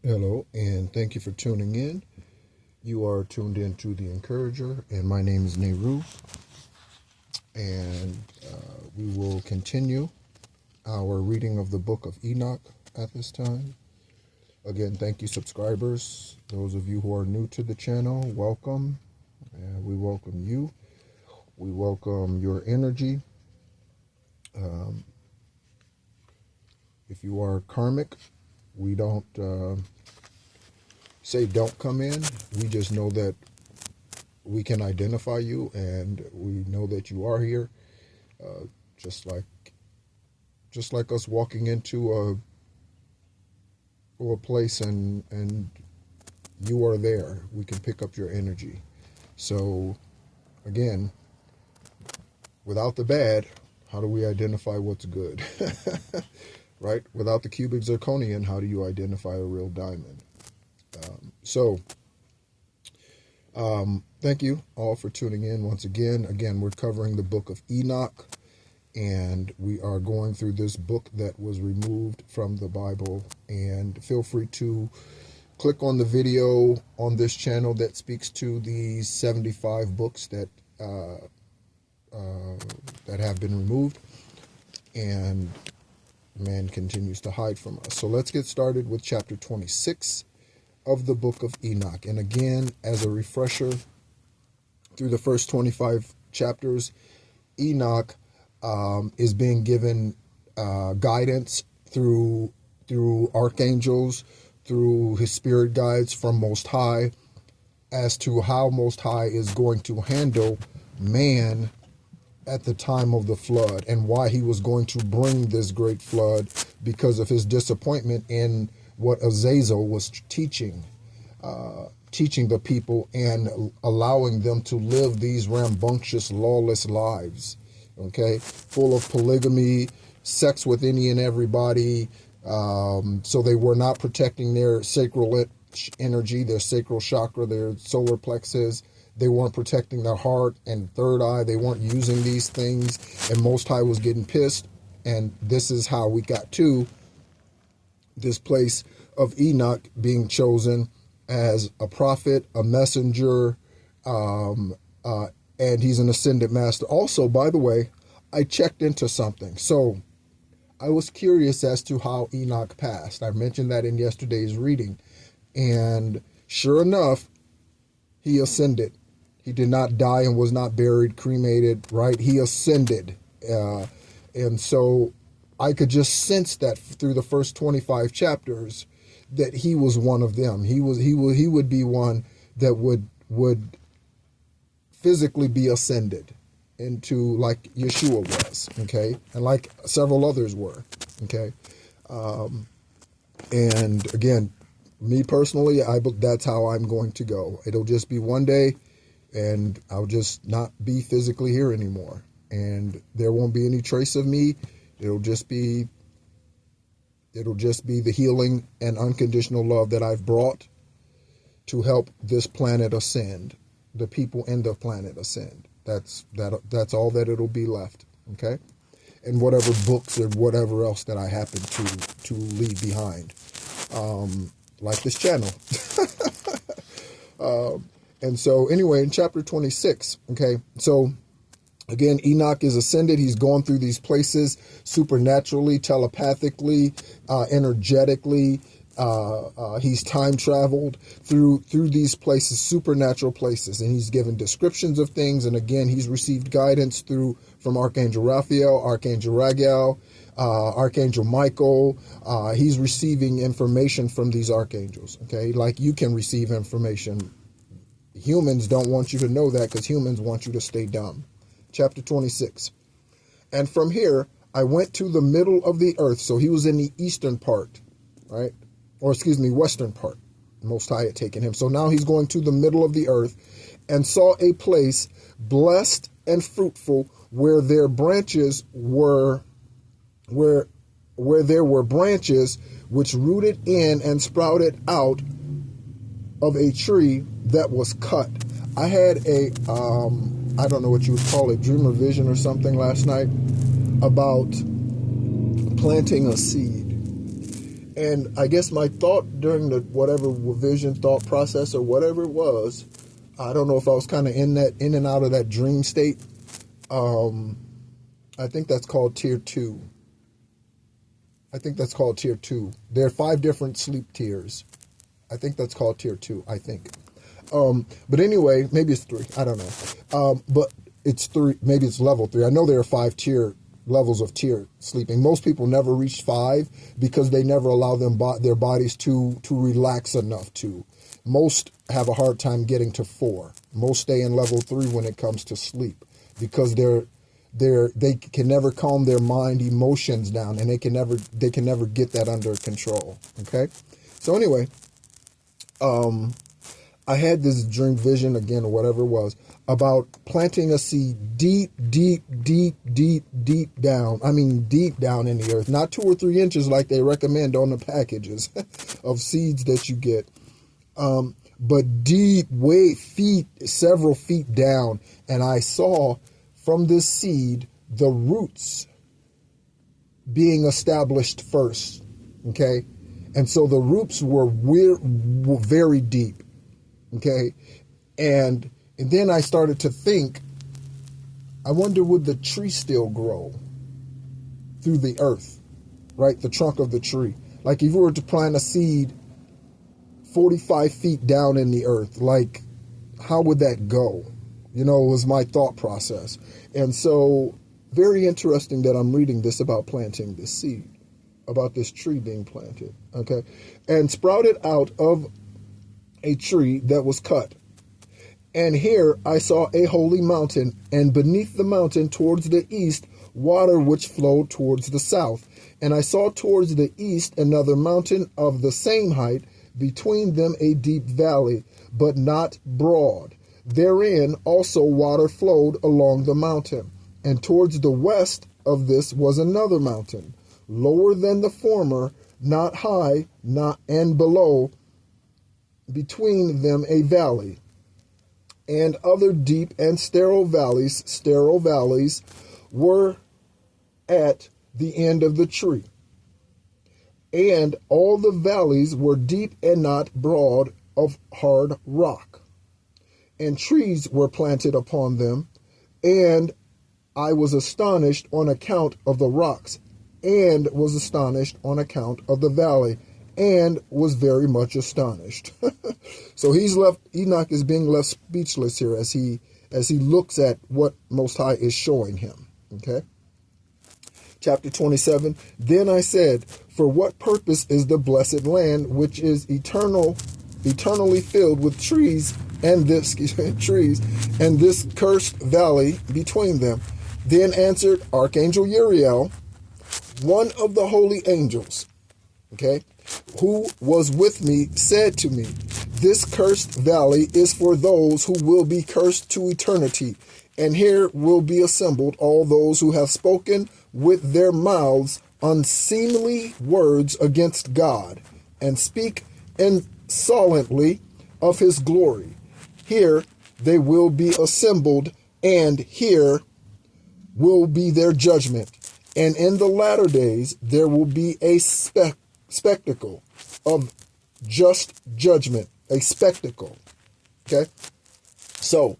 Hello, and thank you for tuning in. You are tuned in to The Encourager, and my name is Nehru. And we will continue our reading of the Book of Enoch at this time. Again, thank you, subscribers. Those of you who are new to the channel, welcome. We welcome you. We welcome your energy. If you are karmic, we don't say don't come in. We just know that we can identify you, and we know that you are here. Just like us walking into a place and you are there. We can pick up your energy. So again, without the bad, how do we identify what's good? Right? Without the cubic zirconian, how do you identify a real diamond? Thank you all for tuning in once again. Again, we're covering the Book of Enoch, and we are going through this book that was removed from the Bible. And feel free to click on the video on this channel that speaks to the 75 books that have been removed, and man continues to hide from us. So let's get started with chapter 26 of the Book of Enoch. And again, as a refresher, through the first 25 chapters, Enoch is being given guidance through archangels, through his spirit guides from Most High, as to how Most High is going to handle man at the time of the flood, and why he was going to bring this great flood because of his disappointment in what Azazel was teaching the people and allowing them to live these rambunctious, lawless lives, okay, full of polygamy, sex with any and everybody. So they were not protecting their sacral energy, their sacral chakra, their solar plexus. They weren't protecting their heart and third eye. They weren't using these things, and Most High was getting pissed. And this is how we got to this place of Enoch being chosen as a prophet, a messenger, and he's an ascended master. Also, by the way, I checked into something. So I was curious as to how Enoch passed. I mentioned that in yesterday's reading. And sure enough, he ascended. He did not die and was not buried, cremated, right? He ascended. And so I could just sense that through the first 25 chapters that he was one of them. He would be one that would physically be ascended into, like Yeshua was, okay? And like several others were, okay? And again, me personally, that's how I'm going to go. It'll just be one day, and I'll just not be physically here anymore. And there won't be any trace of me. It'll just be the healing and unconditional love that I've brought to help this planet ascend, the people in the planet ascend. That's all that it'll be left, okay? And whatever books or whatever else that I happen to leave behind, like this channel. And so anyway, in chapter 26, okay, so again, Enoch is ascended. He's gone through these places supernaturally, telepathically, energetically. He's time traveled through these places, supernatural places, and he's given descriptions of things. And again, he's received guidance from Archangel Raphael, Archangel Raguel, Archangel Michael. He's receiving information from these archangels, okay? Like you can receive information. Humans don't want you to know that, because humans want you to stay dumb. Chapter 26. And from here, I went to the middle of the earth. So he was in the eastern part, right? Or excuse me, western part. Most High had taken him. So now he's going to the middle of the earth, and saw a place blessed and fruitful, where there were branches which rooted in and sprouted out of a tree that was cut. I had a I don't know what you would call it, dream or vision or something last night about planting a seed. And I guess my thought during the whatever vision thought process or whatever it was, I don't know if I was kind of in and out of that dream state. I think that's called tier 2. There are 5 different sleep tiers. I think that's called tier 2, I think. But anyway, maybe it's 3. I don't know. But it's 3. Maybe it's level 3. I know there are 5 levels of tier sleeping. Most people never reach 5 because they never allow their bodies to relax enough to. Most have a hard time getting to 4. Most stay in level 3 when it comes to sleep because they can never calm their mind emotions down, and they can never get that under control. Okay, so anyway, I had this dream vision again, or whatever it was, about planting a seed deep down. I mean, deep down in the earth, not 2 or 3 inches like they recommend on the packages of seeds that you get, but deep, several feet down. And I saw from this seed the roots being established first. Okay, and so the roots were very deep. Okay, and then I started to think, I wonder, would the tree still grow through the earth, right? The trunk of the tree. Like if you were to plant a seed 45 feet down in the earth, like how would that go? You know, it was my thought process. And so very interesting that I'm reading this about planting this seed, about this tree being planted. Okay, and sprouted out of a tree that was cut. And here I saw a holy mountain, and beneath the mountain towards the east, water which flowed towards the south. And I saw towards the east another mountain of the same height, between them a deep valley, but not broad. Therein also water flowed along the mountain. And towards the west of this was another mountain, lower than the former, not high, and below, between them a valley, and other deep and sterile valleys were at the end of the tree. And all the valleys were deep and not broad, of hard rock. And trees were planted upon them, and I was astonished on account of the rocks, and was astonished on account of the valley, and was very much astonished. So Enoch is being left speechless here as he looks at what Most High is showing him. Okay. Chapter 27. Then I said, for what purpose is the blessed land, which is eternally filled with trees, and this cursed valley between them? Then answered Archangel Uriel, one of the holy angels, okay, who was with me, said to me, this cursed valley is for those who will be cursed to eternity, and here will be assembled all those who have spoken with their mouths unseemly words against God, and speak insolently of his glory. Here they will be assembled, and here will be their judgment. And in the latter days there will be a spectacle of just judgment, a spectacle. Okay? So,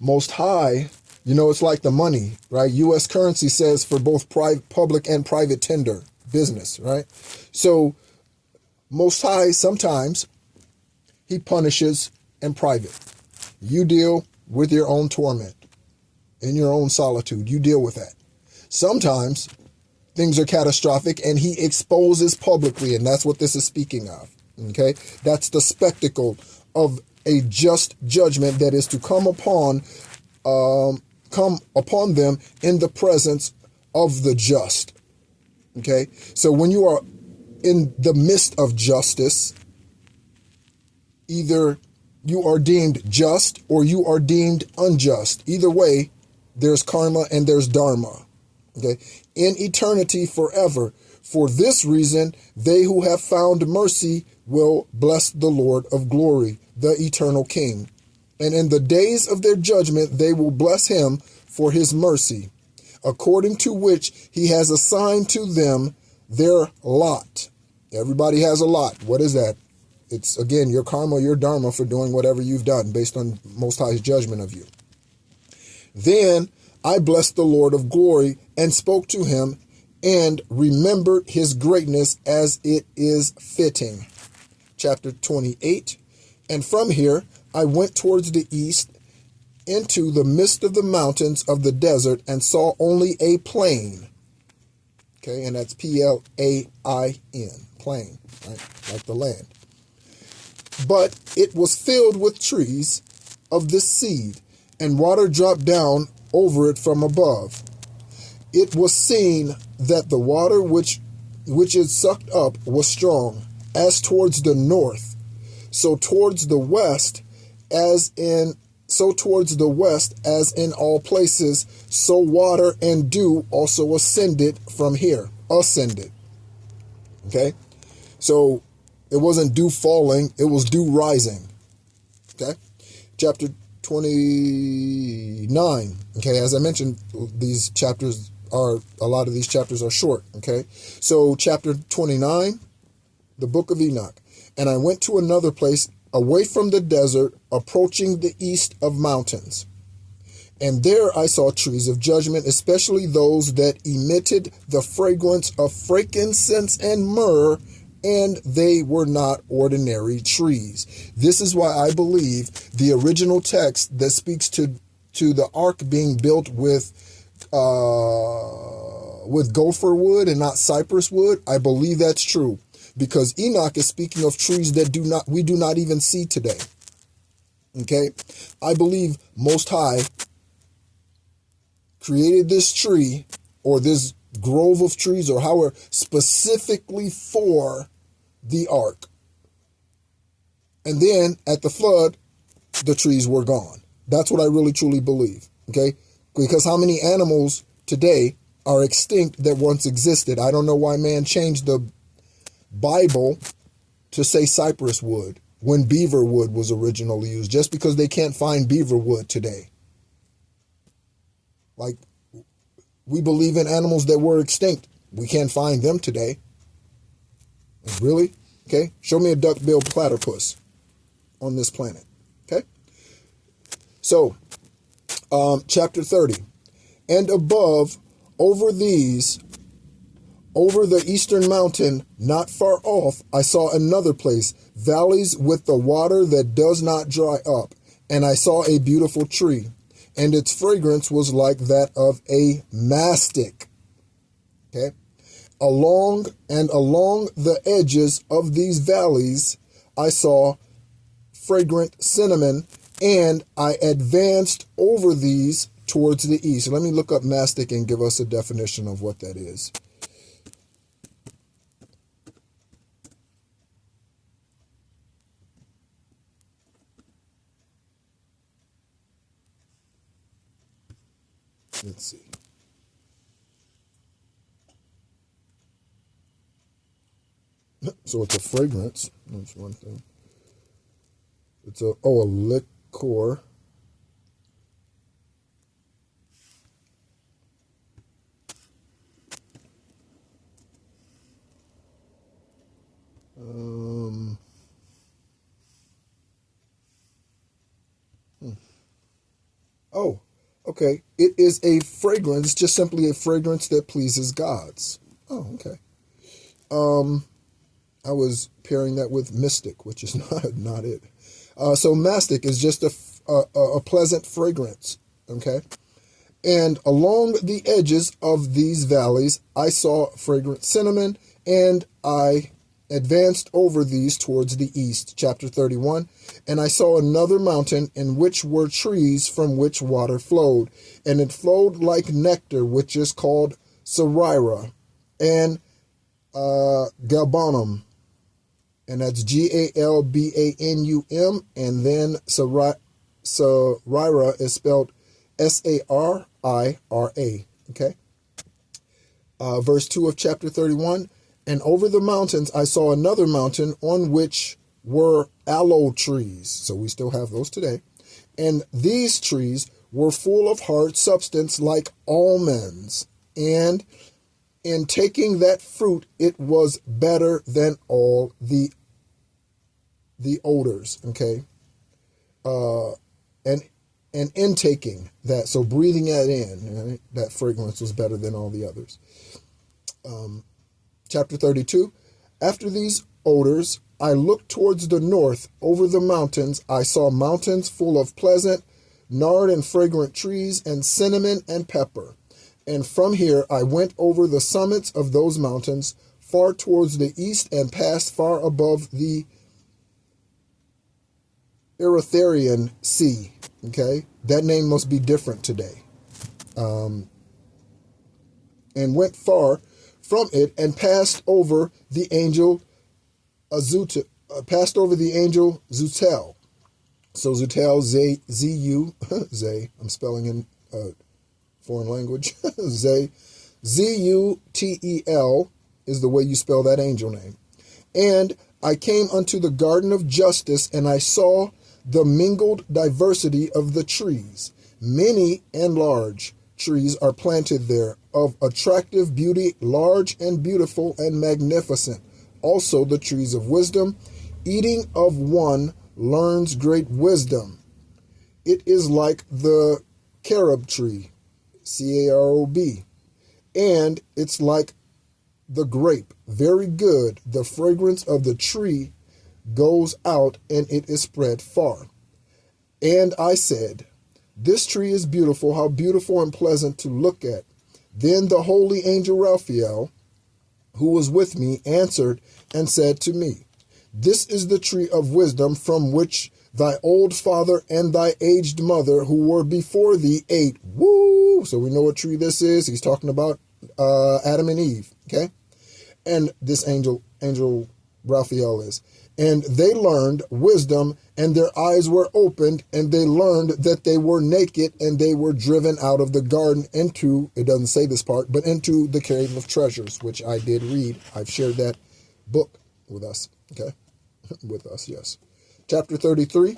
Most High, you know, it's like the money, right? U.S. currency says for both public and private tender business, right? So, Most High, sometimes he punishes in private. You deal with your own torment, in your own solitude. You deal with that. Sometimes things are catastrophic and he exposes publicly, and that's what this is speaking of. Okay? That's the spectacle of a just judgment that is to come upon them in the presence of the just. Okay? So when you are in the midst of justice, either you are deemed just or you are deemed unjust. Either way, there's karma and there's dharma. Okay, in eternity forever. For this reason, they who have found mercy will bless the Lord of glory, the eternal King. And in the days of their judgment, they will bless him for his mercy, according to which he has assigned to them their lot. Everybody has a lot. What is that? It's, again, your karma, your dharma for doing whatever you've done based on Most High's judgment of you. Then I blessed the Lord of glory and spoke to him and remembered his greatness as it is fitting. Chapter 28. And from here I went towards the east into the midst of the mountains of the desert and saw only a plain. Okay, and that's Plain, plain, right? Like the land. But it was filled with trees of this seed, and water dropped down over it from above. It was seen that the water which it sucked up was strong, as towards the north, so towards the west as in all places, so water and dew also ascended from here. Okay? So it wasn't dew falling, it was dew rising. Okay? Chapter 29. Okay, as I mentioned, a lot of these chapters are short. Okay? So chapter 29, the Book of Enoch. And I went to another place away from the desert, approaching the east of mountains. And there I saw trees of judgment, especially those that emitted the fragrance of frankincense and myrrh, and they were not ordinary trees. This is why I believe the original text that speaks to the ark being built with gopher wood and not cypress wood, I believe that's true. Because Enoch is speaking of trees that we do not even see today. Okay? I believe Most High created this tree or this grove of trees or however specifically for the ark. And then at the flood, the trees were gone. That's what I really truly believe. Okay? Because how many animals today are extinct that once existed? I don't know why man changed the Bible to say cypress wood when beaver wood was originally used, just because they can't find beaver wood today. Like, we believe in animals that were extinct. We can't find them today. Really? Okay. Show me a duck-billed platypus on this planet. Okay. So, chapter 30. And above, over the eastern mountain, not far off, I saw another place, valleys with the water that does not dry up. And I saw a beautiful tree, and its fragrance was like that of a mastic. Okay? Along the edges of these valleys, I saw fragrant cinnamon, and I advanced over these towards the east. Let me look up mastic and give us a definition of what that is. Let's see. So it's a fragrance. That's one thing. It's a liquor. Oh, okay. It is a fragrance, just simply a fragrance that pleases gods. Oh, okay. I was pairing that with mystic, which is not it. So mastic is just a pleasant fragrance. Okay. And along the edges of these valleys, I saw fragrant cinnamon, and I advanced over these towards the east. Chapter 31. And I saw another mountain in which were trees from which water flowed, and it flowed like nectar, which is called Sarira, and Galbanum, and that's Galbanum, and then Sarira is spelled Sarira. Okay. Verse 2 of chapter 31. And over the mountains I saw another mountain on which were aloe trees. So we still have those today. And these trees were full of hard substance like almonds. And In taking that fruit, it was better than all the odors. Okay. And intaking that, so breathing that in, right, that fragrance was better than all the others. Chapter 32. After these odors, I looked towards the north over the mountains. I saw mountains full of pleasant, nard and fragrant trees, and cinnamon and pepper. And from here I went over the summits of those mountains far towards the east and passed far above the Erythraean Sea. Okay, that name must be different today. And went far from it and passed over the angel Zutel. So Zutel, Z-U, Zay, I'm spelling in foreign language. Zay, Z-U-T-E-L is the way you spell that angel name. And I came unto the garden of justice, and I saw the mingled diversity of the trees. Many and large trees are planted there, of attractive beauty, large and beautiful and magnificent. Also the trees of wisdom. Eating of one learns great wisdom. It is like the carob tree, C-A-R-O-B. And it's like the grape, very good. The fragrance of the tree goes out, and it is spread far. And I said, this tree is beautiful, how beautiful and pleasant to look at. Then the holy angel Raphael, who was with me, answered and said to me, this is the tree of wisdom, from which thy old father and thy aged mother, who were before thee, ate. Woo! So we know what tree this is. He's talking about Adam and Eve. Okay, and this angel Raphael is. And they learned wisdom, and their eyes were opened, and they learned that they were naked, and they were driven out of the garden into, it doesn't say this part, but into the cave of treasures, which I did read. I've shared that book with us, okay? With us, yes. Chapter 33.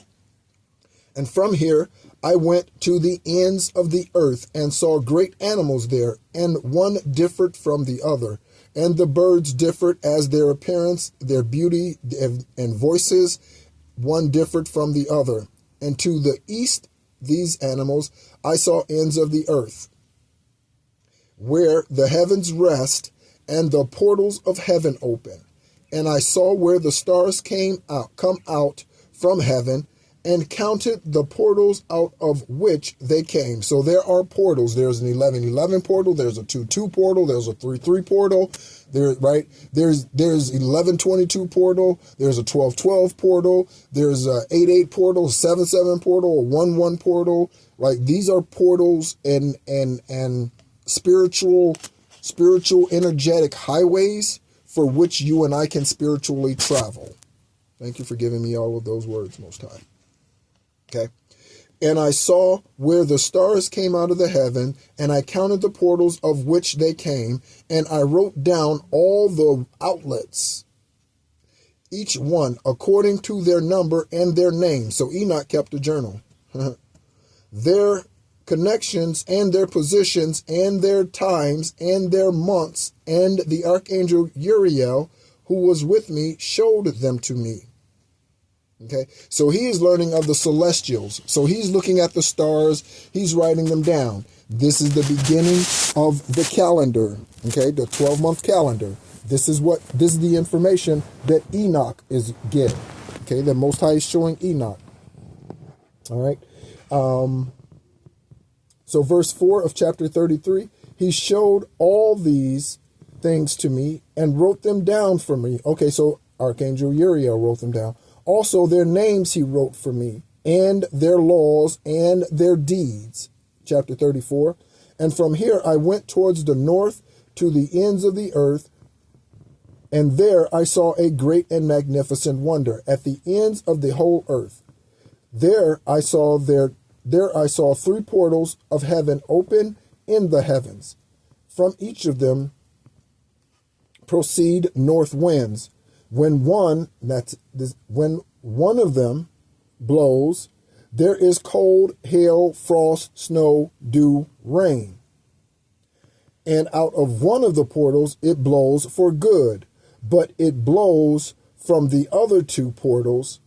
And from here I went to the ends of the earth, and saw great animals there, and one differed from the other. And the birds differed as their appearance, their beauty, and voices. One differed from the other. And to the east, these animals, I saw ends of the earth, where the heavens rest, and the portals of heaven open. And I saw where the stars come out from heaven, and counted the portals out of which they came. So there are portals. There's an 11:11 portal. There's a 2:2 portal. There's a 3:3 portal. There's 11:22 portal. There's a 12:12 portal. There's a 8:8 portal, 7:7 portal, a 1:1 portal. Right? These are portals and spiritual energetic highways for which you and I can spiritually travel. Thank you for giving me all of those words, Most High. Okay. And I saw where the stars came out of the heaven, and I counted the portals of which they came, and I wrote down all the outlets, each one according to their number and their name. So Enoch kept a journal. Their connections and their positions and their times and their months, and the archangel Uriel, who was with me, showed them to me. Okay, so he is learning of the celestials. So he's looking at the stars. He's writing them down. This is the beginning of the calendar. Okay, the 12-month calendar. This is the information that Enoch is getting. Okay, the Most High is showing Enoch. All right. So verse 4 of chapter 33, he showed all these things to me and wrote them down for me. Okay, so Archangel Uriel wrote them down. Also their names he wrote for me, and their laws and their deeds. Chapter 34. And from here I went towards the north to the ends of the earth, and there I saw a great and magnificent wonder at the ends of the whole earth. There I saw 3 portals of heaven open in the heavens. From each of them proceed north winds. When one of them blows, there is cold, hail, frost, snow, dew, rain. And out of one of the portals it blows for good, but it blows from the other two portals.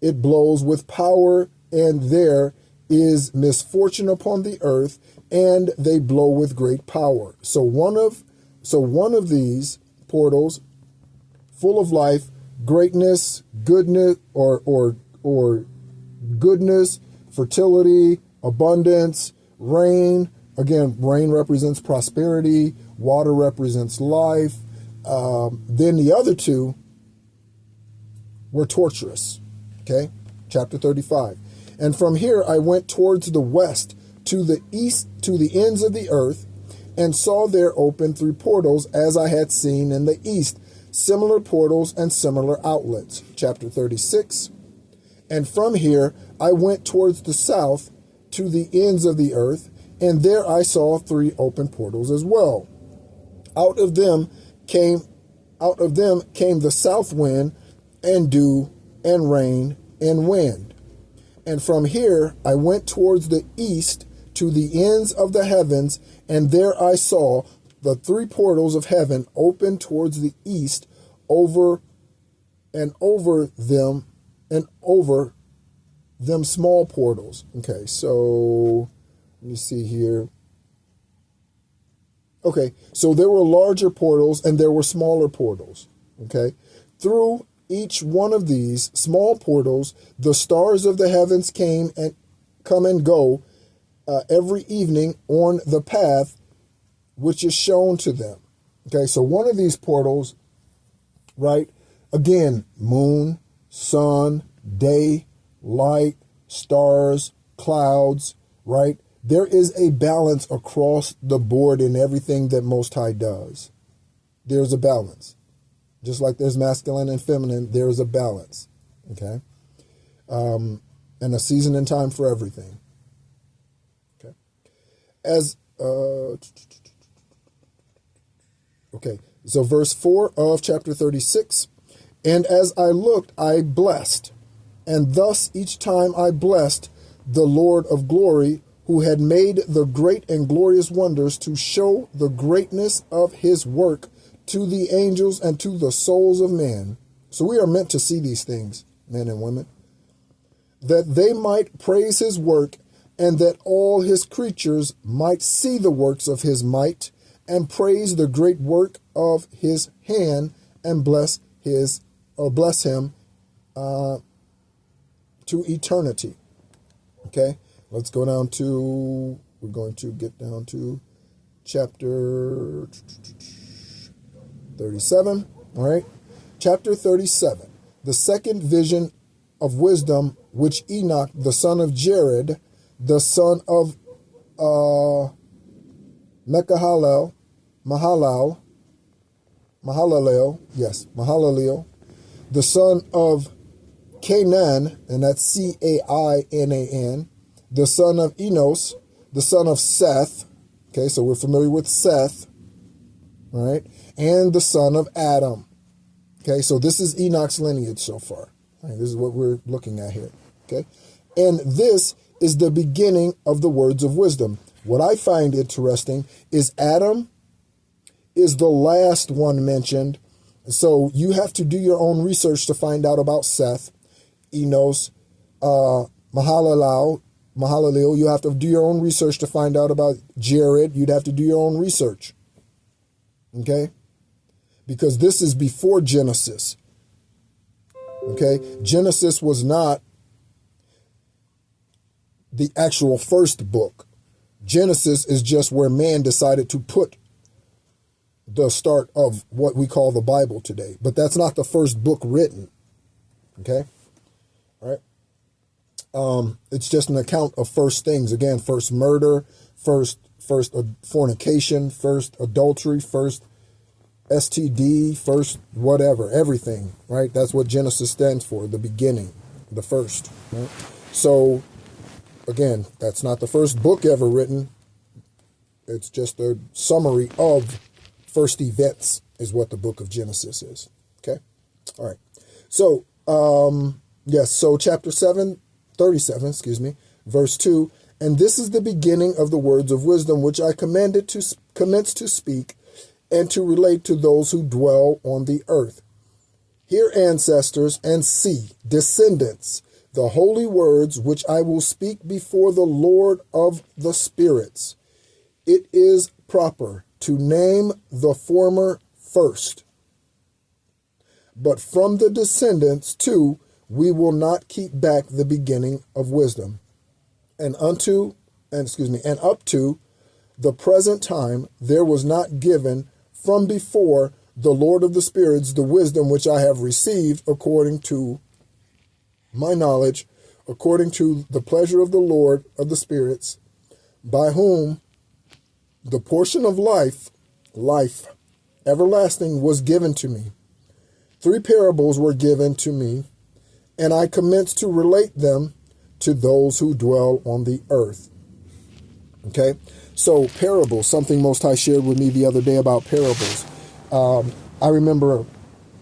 It blows with power, and there is misfortune upon the earth, and they blow with great power. So one of these portals, full of life, greatness, goodness, or goodness, fertility, abundance, rain. Again, rain represents prosperity. Water represents life. Then the other two were torturous. Okay, chapter 35. And from here I went towards the west, to the east, to the ends of the earth, and saw there open 3 portals, as I had seen in the east, similar portals and similar outlets. Chapter 36. And from here I went towards the south, to the ends of the earth, and there I saw 3 open portals as well. Out of them came the south wind, and dew, and rain, and wind. And from here I went towards the east, to the ends of the heavens, and there I saw the 3 portals of heaven open towards the east, over them small portals. Okay, so let me see here. Okay, so there were larger portals and there were smaller portals. Okay, through each one of these small portals, the stars of the heavens come and go every evening on the path which is shown to them. Okay, so one of these portals, right? Again, moon, sun, day, light, stars, clouds, right? There is a balance across the board in everything that Most High does. There's a balance. Just like there's masculine and feminine, there is a balance. Okay? And a season and time for everything. Okay? Okay, so verse 4 of chapter 36. And as I looked, I blessed. And thus each time I blessed the Lord of glory, who had made the great and glorious wonders to show the greatness of his work to the angels and to the souls of men. So we are meant to see these things, men and women, that they might praise his work, and that all his creatures might see the works of his might, and praise the great work of his hand, and bless him to eternity. Okay, let's go down to, we're going to get down to chapter 37. All right, chapter 37, the second vision of wisdom, which Enoch, the son of Jared, the son of Mahalalel, the son of Canaan, and that's Cainan, the son of Enos, the son of Seth. Okay, so we're familiar with Seth, all right, and the son of Adam. Okay, so this is Enoch's lineage so far. All right, this is what we're looking at here. Okay, and this is the beginning of the words of wisdom. What I find interesting is Adam is the last one mentioned. So you have to do your own research to find out about Seth, Enos, Mahalalel. You have to do your own research to find out about Jared. You'd have to do your own research. Okay? Because this is before Genesis. Okay? Genesis was not the actual first book. Genesis is just where man decided to put the start of what we call the Bible today. But that's not the first book written. Okay? All right? It's just an account of first things. Again, first murder, first fornication, first adultery, first STD, first whatever, everything, right? That's what Genesis stands for, the beginning, the first, right? So, again, that's not the first book ever written. It's just a summary of first events is what the book of Genesis is, okay? All right. So, yes, so chapter 37, verse 2, and this is the beginning of the words of wisdom, which I commanded to commence to speak and to relate to those who dwell on the earth. Hear, ancestors, and see, descendants, the holy words which I will speak before the Lord of the spirits. It is proper to name the former first. But from the descendants too, we will not keep back the beginning of wisdom. And up to the present time, there was not given from before the Lord of the spirits the wisdom which I have received according to my knowledge, according to the pleasure of the Lord of the spirits, by whom the portion of life everlasting was given to me. 3 parables were given to me, and I commenced to relate them to those who dwell on the earth. Okay, so parables, something Most High shared with me the other day about parables. I remember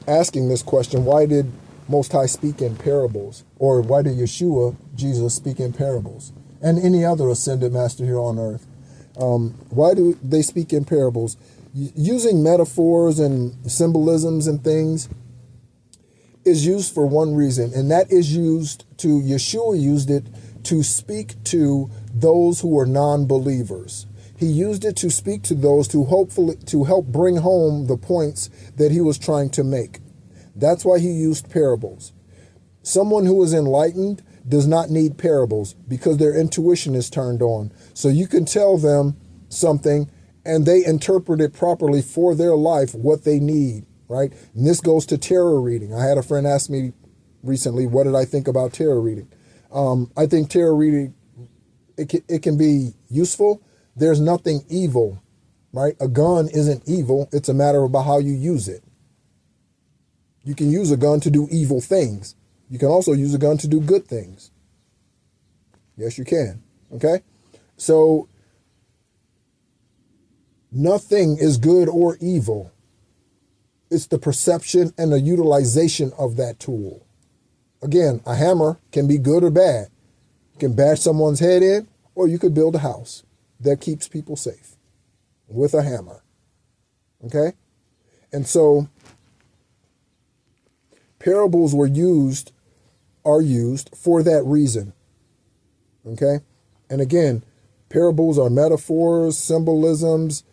asking this question: why did Most High speak in parables? Or why did Yeshua, Jesus, speak in parables? And any other ascended master here on earth. Why do they speak in parables? Using metaphors and symbolisms and things is used for one reason, and that is Yeshua used it to speak to those who are non-believers. He used it to speak to those to help bring home the points that he was trying to make. That's why he used parables. Someone who is enlightened does not need parables because their intuition is turned on. So you can tell them something and they interpret it properly for their life, what they need, right? And this goes to tarot reading. I had a friend ask me recently, what did I think about tarot reading? I think tarot reading, it can be useful. There's nothing evil, right? A gun isn't evil. It's a matter about how you use it. You can use a gun to do evil things. You can also use a gun to do good things. Yes, you can. Okay? So nothing is good or evil. It's the perception and the utilization of that tool. Again, a hammer can be good or bad. You can bash someone's head in, or you could build a house that keeps people safe with a hammer. Okay? And so parables are used for that reason. Okay? And again, parables are metaphors, symbolisms,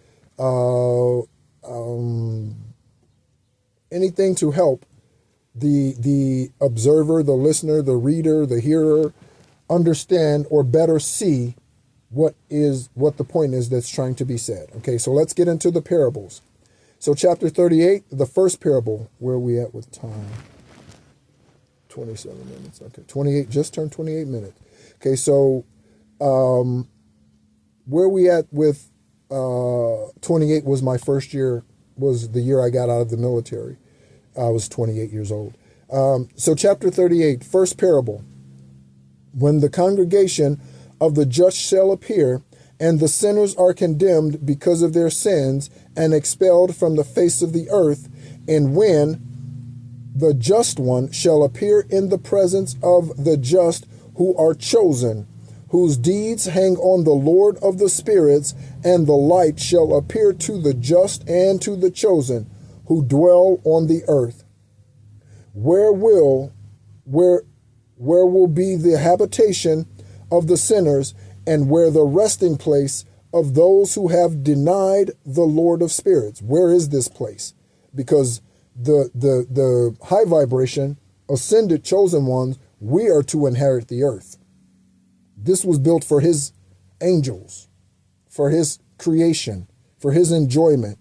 anything to help the observer, the listener, the reader, the hearer understand or better see what the point is that's trying to be said. Okay, so let's get into the parables. So chapter 38, the first parable, where are we at with time? 27 minutes. Okay, 28, just turned 28 minutes. Okay, so where we at with 28 was my first year, was the year I got out of the military. I was 28 years old. So chapter 38, first parable. When the congregation of the just shall appear, and the sinners are condemned because of their sins and expelled from the face of the earth, and when the just one shall appear in the presence of the just who are chosen, whose deeds hang on the Lord of the spirits, and the light shall appear to the just and to the chosen, who dwell on the earth. Where will be the habitation of the sinners, and where the resting place of those who have denied the Lord of spirits? Where is this place? Because the high vibration, ascended, chosen ones, we are to inherit the earth. This was built for his angels, for his creation, for his enjoyment.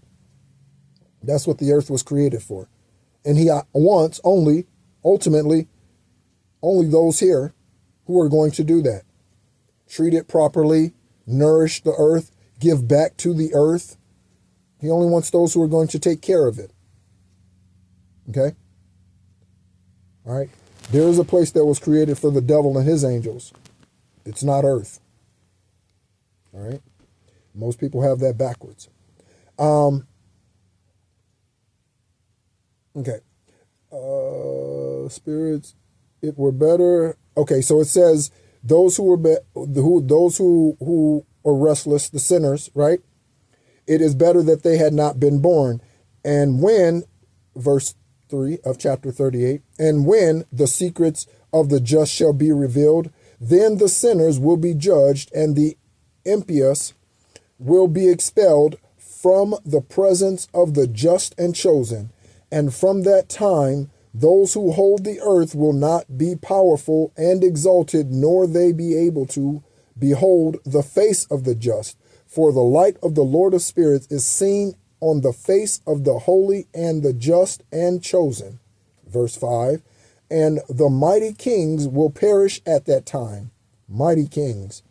That's what the earth was created for. And he wants ultimately, only those here who are going to do that. Treat it properly, nourish the earth, give back to the earth. He only wants those who are going to take care of it. Okay? All right? There is a place that was created for the devil and his angels. It's not earth. All right? Most people have that backwards. Okay. Spirits, it were better. Okay, so it says those who are restless, the sinners, right? It is better that they had not been born. And when, verse 3 of chapter 38, and when the secrets of the just shall be revealed, then the sinners will be judged, and the impious will be expelled from the presence of the just and chosen. And from that time, those who hold the earth will not be powerful and exalted, nor they be able to behold the face of the just. For the light of the Lord of spirits is seen on the face of the holy and the just and chosen. Verse 5, and the mighty kings will perish at that time, mighty kings,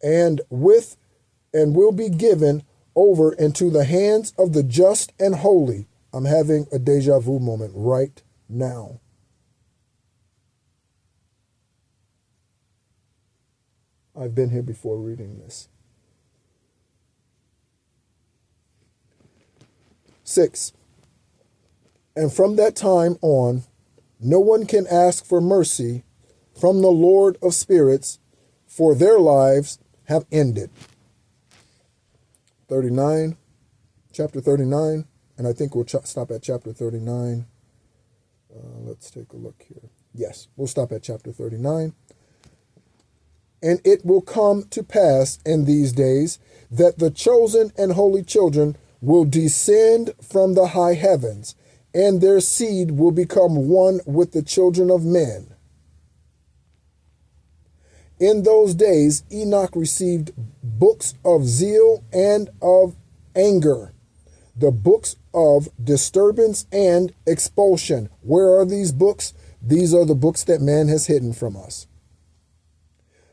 and will be given over into the hands of the just and holy. I'm having a deja vu moment right now. I've been here before reading this. 6. And from that time on, no one can ask for mercy from the Lord of spirits, for their lives have ended. 39, chapter 39, and I think we'll stop at chapter 39. Let's take a look here. Yes, we'll stop at chapter 39. And it will come to pass in these days that the chosen and holy children will descend from the high heavens, and their seed will become one with the children of men. In those days, Enoch received books of zeal and of anger, the books of disturbance and expulsion. Where are these books? These are the books that man has hidden from us.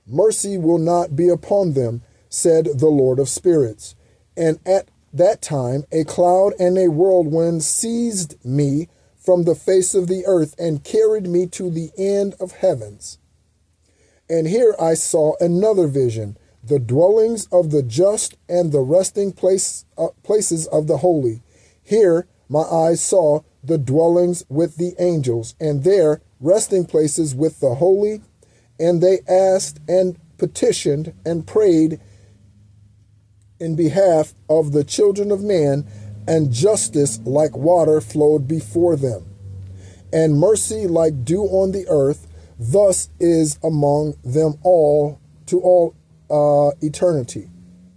Mercy will not be upon them, said the Lord of spirits. And at that time, a cloud and a whirlwind seized me from the face of the earth and carried me to the end of heavens. And here I saw another vision, the dwellings of the just and the resting places of the holy. Here my eyes saw the dwellings with the angels, and their resting places with the holy. And they asked and petitioned and prayed in behalf of the children of man, and justice like water flowed before them, and mercy like dew on the earth. Thus is among them all to all eternity.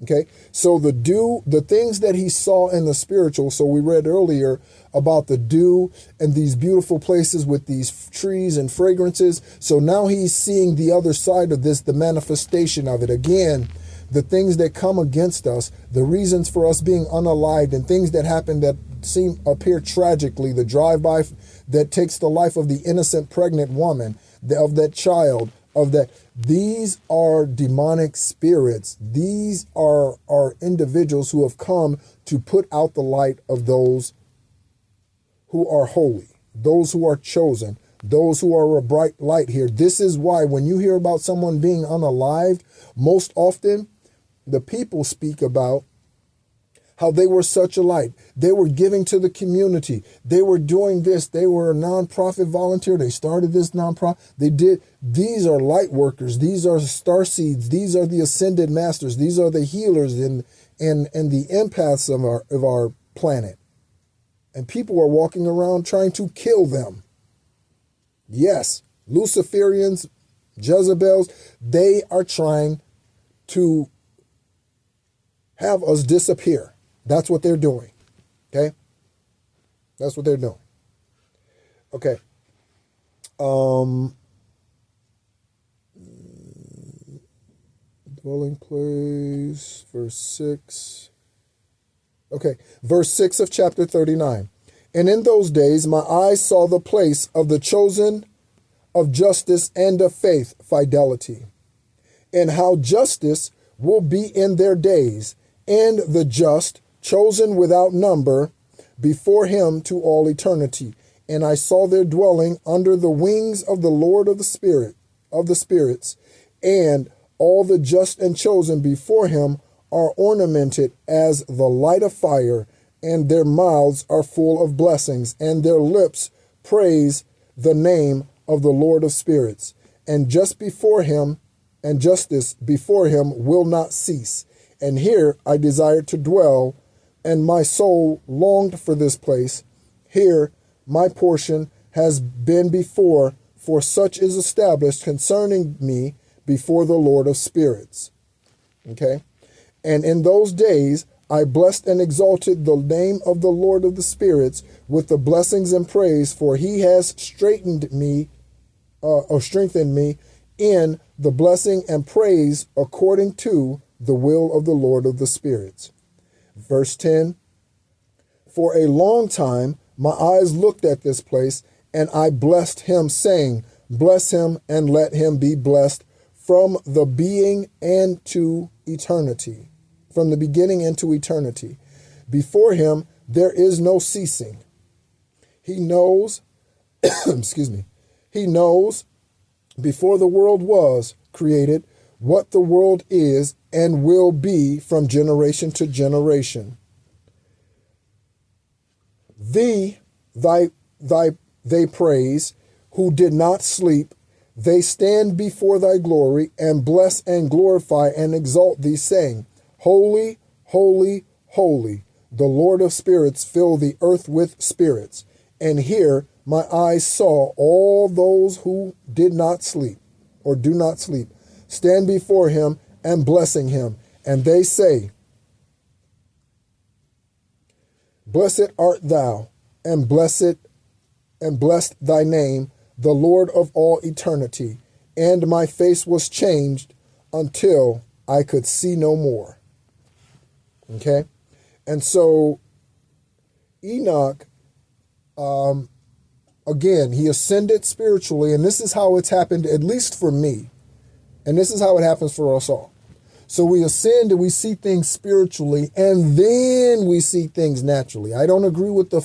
Okay, so the dew, the things that he saw in the spiritual. So we read earlier about the dew and these beautiful places with these trees and fragrances. So now he's seeing the other side of this, the manifestation of it. Again, the things that come against us, the reasons for us being unalived, and things that happen that appear tragically, the drive-by that takes the life of the innocent pregnant woman, of that child, of that. These are demonic spirits. These are individuals who have come to put out the light of those who are holy, those who are chosen, those who are a bright light here. This is why when you hear about someone being unalived, most often the people speak about how they were such a light. They were giving to the community. They were doing this. They were a nonprofit volunteer. They started this nonprofit. These are light workers. These are star seeds. These are the ascended masters. These are the healers and the empaths of our planet. And people are walking around trying to kill them. Yes, Luciferians, Jezebels, they are trying to have us disappear. That's what they're doing. Okay? That's what they're doing. Okay. Dwelling place, verse 6. Okay, verse 6 of chapter 39. And in those days my eyes saw the place of the chosen of justice and of faith, fidelity, and how justice will be in their days, and the just, chosen without number, before him to all eternity. And I saw their dwelling under the wings of the Lord of the spirits, and all the just and chosen before him are ornamented as the light of fire, and their mouths are full of blessings, and their lips praise the name of the Lord of spirits. And justice before him will not cease. And here I desired to dwell, and my soul longed for this place. Here my portion has been before, for such is established concerning me before the Lord of spirits. Okay? And in those days I blessed and exalted the name of the Lord of the spirits with the blessings and praise, for he has strengthened me in the blessing and praise according to the will of the Lord of the spirits. Verse 10, for a long time my eyes looked at this place, and I blessed him, saying, bless him and let him be blessed from the being and to eternity, from the beginning into eternity. Before him there is no ceasing. He knows, excuse me, he knows before the world was created what the world is and will be from generation to generation. They praise, who did not sleep. They stand before thy glory and bless and glorify and exalt thee, saying, holy, holy, holy, the Lord of spirits, fill the earth with spirits. And here my eyes saw all those who did not sleep, or do not sleep, stand before him and blessing him. And they say, blessed art thou, and blessed and blessed thy name, the Lord of all eternity. And my face was changed until I could see no more. Okay? And so Enoch, again, he ascended spiritually, and this is how it's happened, at least for me. And this is how it happens for us all. So we ascend and we see things spiritually, and then we see things naturally. I don't agree with the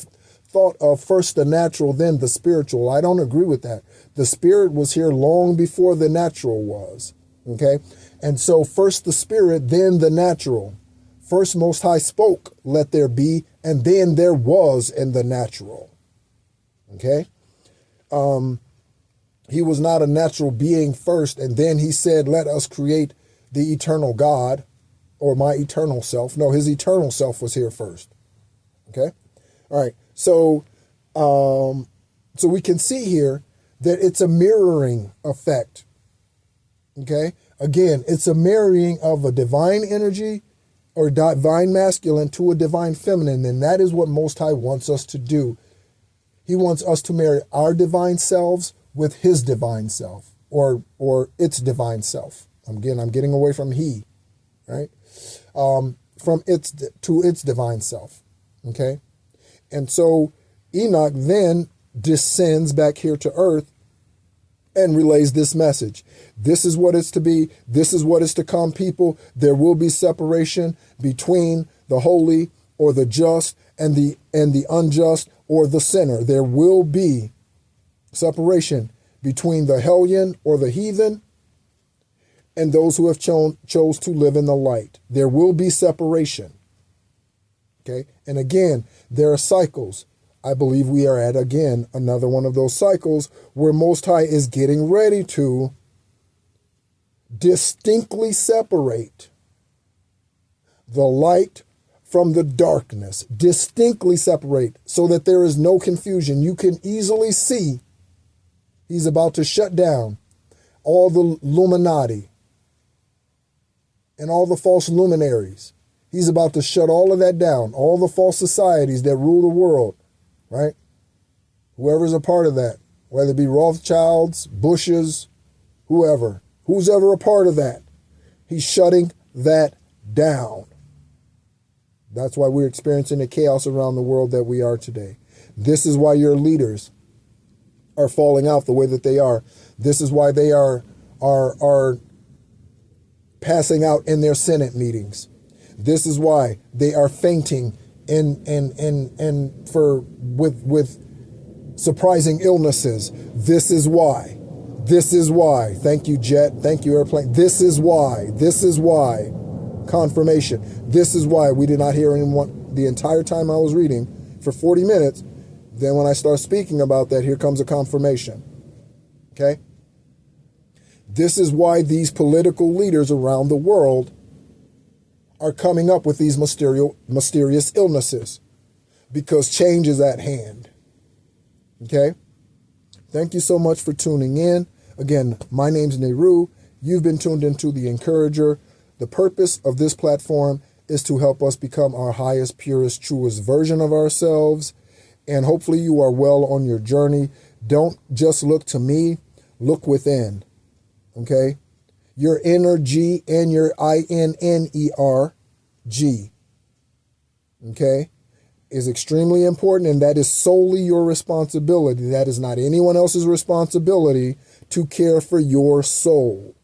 thought of first the natural, then the spiritual. I don't agree with that. The spirit was here long before the natural was. Okay? And so first the spirit, then the natural. First Most High spoke, let there be, and then there was in the natural. Okay? He was not a natural being first, and then he said, let us create the eternal God, or my eternal self. No, his eternal self was here first. Okay? All right. So we can see here that it's a mirroring effect. Okay? Again, it's a marrying of a divine energy or divine masculine to a divine feminine, and that is what Most High wants us to do. He wants us to marry our divine selves with his divine self, or its divine self. Again, I'm getting away from he, right? From its to its divine self. Okay? And so Enoch then descends back here to earth and relays this message. This is what it's to be. This is what is to come, people. There will be separation between the holy or the just and the unjust or the sinner. There will be separation between the hellion or the heathen and those who have chose to live in the light. There will be separation. Okay? And again, there are cycles. I believe we are at, again, another one of those cycles where Most High is getting ready to distinctly separate the light from the darkness. Distinctly separate so that there is no confusion. You can easily see he's about to shut down all the Illuminati and all the false luminaries. He's about to shut all of that down, all the false societies that rule the world, right? Whoever's a part of that, whether it be Rothschilds, Bushes, whoever, who's ever a part of that, he's shutting that down. That's why we're experiencing the chaos around the world that we are today. This is why your leaders are falling out the way that they are. This is why they are passing out in their Senate meetings. This is why they are fainting with surprising illnesses. This is why. This is why. Thank you, jet. Thank you, airplane. This is why. This is why. Confirmation. This is why we did not hear anyone the entire time I was reading for 40 minutes. Then when I start speaking about that, here comes a confirmation. Okay? This is why these political leaders around the world are coming up with these mysterious illnesses, because change is at hand. Okay? Thank you so much for tuning in. Again, my name's Nehru. You've been tuned into The Encourager. The purpose of this platform is to help us become our highest, purest, truest version of ourselves. And hopefully you are well on your journey. Don't just look to me, look within. Okay? Your energy and your INNERG. Okay? Is extremely important, and that is solely your responsibility. That is not anyone else's responsibility to care for your soul.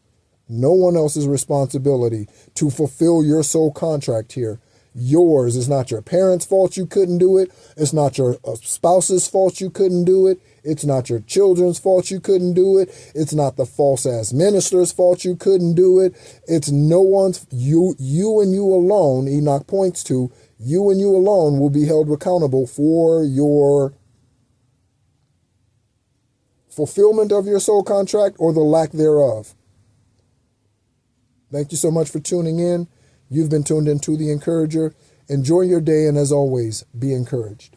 No one else's responsibility to fulfill your soul contract here. Yours. Is not your parents' fault you couldn't do it. It's not your spouse's fault you couldn't do it. It's not your children's fault you couldn't do it. It's not the false-ass minister's fault you couldn't do it. It's no one's, you and you alone, Enoch points to, you and you alone will be held accountable for your fulfillment of your soul contract or the lack thereof. Thank you so much for tuning in. You've been tuned into The Encourager. Enjoy your day, and as always, be encouraged.